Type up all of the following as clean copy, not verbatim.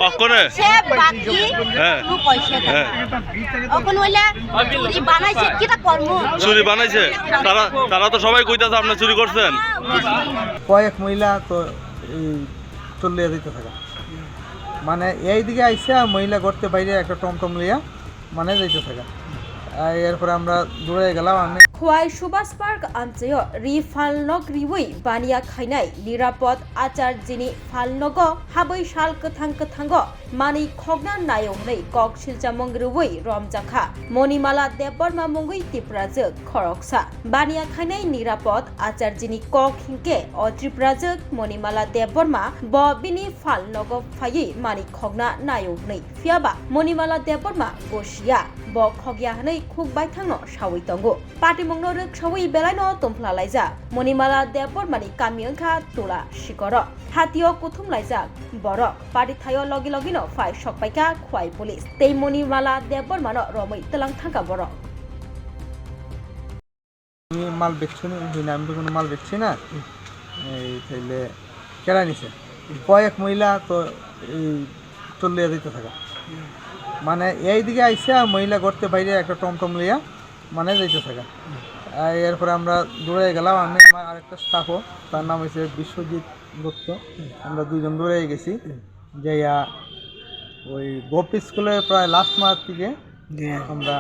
অকনে সে বাকি নু পয়সা অকন হইলে চুরি বানাইছে কিটা কর্ম চুরি বানাইছে তারা তো সবাই কইতাছে আপনি চুরি করছেন। কয়েক মহিলা তো চলে দিতে থাকা মানে এইদিকে আইসা মহিলা করতে বাইরে একটা টমটম লিয়া মানে যাইতে থাকা এরপরে আমরা দৌড়ে গেলাম। আমি খোয়াই সুভাষ পার্ক অঞ্চল রি ফালনগ রিউই বানিয়া খাইনাই নিরাপদ আচার যিনি ফালনগ হাबै সাল কথাঙ্গ মানি খগনা নায়ংनै কক শিলচামং রিউই রমজাখা মণিমালা দেববর্মা মুঙ্গুই ত্রিপুরাজক খরকসা বানিয়া খাইনাই নিরাপদ আচার যিনি কক হিংকে অ ত্রিপুরাজক মণিমালা দেববর্মা ব বিনি ফালনগ ফাইই মানি খগনা নায়ংनै ফিয়াবা মণিমালা দেববর্মা গসিয়া ব খগিয়া হनै খুকবাই থাংনো সাউই তঙ্গো পার্টি মংनो रोग सावै बेलायनो तंफ्ला लायजा मणिमाला देबबर्मानि कामि ओंखा तुला शिकर हातियो कुथुम लायजा बर पार्टी थायो लगे लगेनो फाइ सकपाइका खुवाइ पुलिस तै मणिमाला देबबर्मानो रमै तलां थांका बर মাল বেচছি না আমি তো কোনো মাল বেচছি না এই তাইলে কেরা নিছে কয়েক মহিলা তো চলে দিতে থাকা মানে এইদিকে আইসা মহিলা করতে বাইরে একটা টমটম লিয়া মানে যাইতে থাকা এরপরে আমরা দৌড়ে গেলাম। আমি আমার আরেকটা স্টাফও তার নাম হয়েছে বিশ্বজিৎ দত্ত আমরা দুইজন দৌড়ে গেছি যাইয়া ওই গোপী স্কুলের প্রায় লাস্ট মাস থেকে আমরা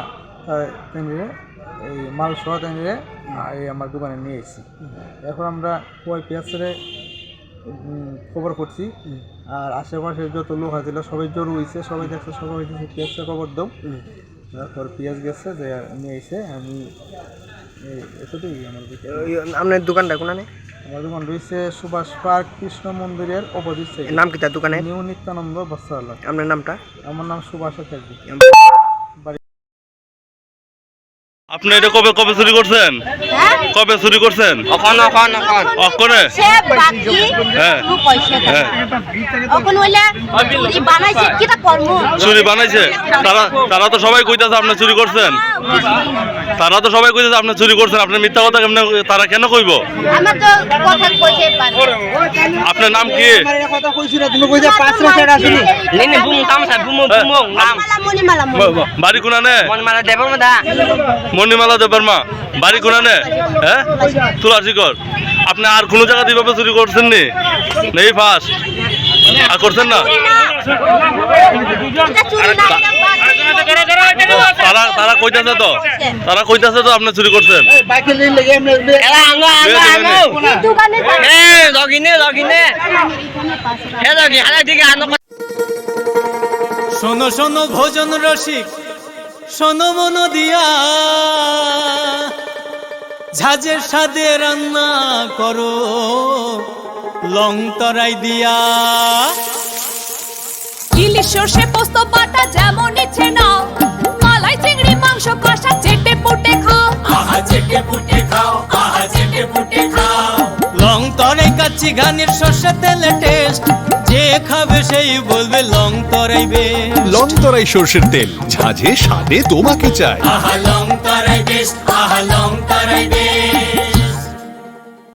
এই মাল সহ টেনে এই আমার দোকানে নিয়ে এসেছি। এখন আমরা কয় পেঁয়াজের খবর করছি আর আশেপাশে যত লোক আছিল সবাই জড়ো হয়েছে সবাই দেখছে সবাই হয়েছে পেঁয়াজটা খবর দাও তারপর পেঁয়াজ গেছে যে নিয়ে এসে আমি এতটাই আপনার দোকানটা কোনানে? আমার দোকান রয়েছে সুভাষ পার্ক কৃষ্ণ মন্দিরের অপোজিট সাইডে। নাম কি তার দোকানে? নিউ নিত্যানন্দ বস্ত্রালয়। আপনার নামটা? আমার নাম সুভাষ চাকরি। আপনি এটা কবে কবে চুরি করছেন? কবে চুরি করছেন? অকনে সে বাকি নু পয়সা অকন হইলে চুরি বানাইছে কিটা কর্ম চুরি বানাইছে তারা তো সবাই কইতাছে আপনি চুরি করছেন। তারা তো সবাই কইতাছে আপনি চুরি করছেন। আপনি মিথ্যা কথা কেমনে তারা কেন কইব? আমার তো কথা কইতে পারে। আপনার নাম কি? কথা কইছি না তুমি কইতে 5 রাত আসেনি নেনে বুম তাম সাহেব বুম নাম মণিমালা বাড়ি কোনানে? মণিমালা দেববর্মা দা। মণিমালা দেববর্মা বাড়ি কোনানে? হ্যাঁ তুলাশিকর। আপনি আর কোনো জায়গা দিভাবে চুরি করছেন নি? নেই ফার্স্ট আর করছেন না? তারা কইতাছে তো আপনি চুরি করছেন। শোনো শোনো ভোজন রসিক শোনো মন দিয়া ঝাঁঝের সাদে রান্না করো লং তরাই দিয়া ইলিশ সর্ষে পোস্ত বাটা যেমন ইচ্ছে নাও মালাই চিংড়ি মাংস কষা চেটে পুটে খাও আহা চেটে পুটে খাও আহা চেটে পুটে খাও লং তরাই কাচ্চি ঘানির সর্ষে তেলে টেস্ট যে খাবে সেই বলবে লং তরাই বেশ। লং তরাই সর্ষের তেল ঝাঁঝে স্বাদে তোমাকে চাই। আহা লং তরাই বেশ আহা লং তরাই বেশ।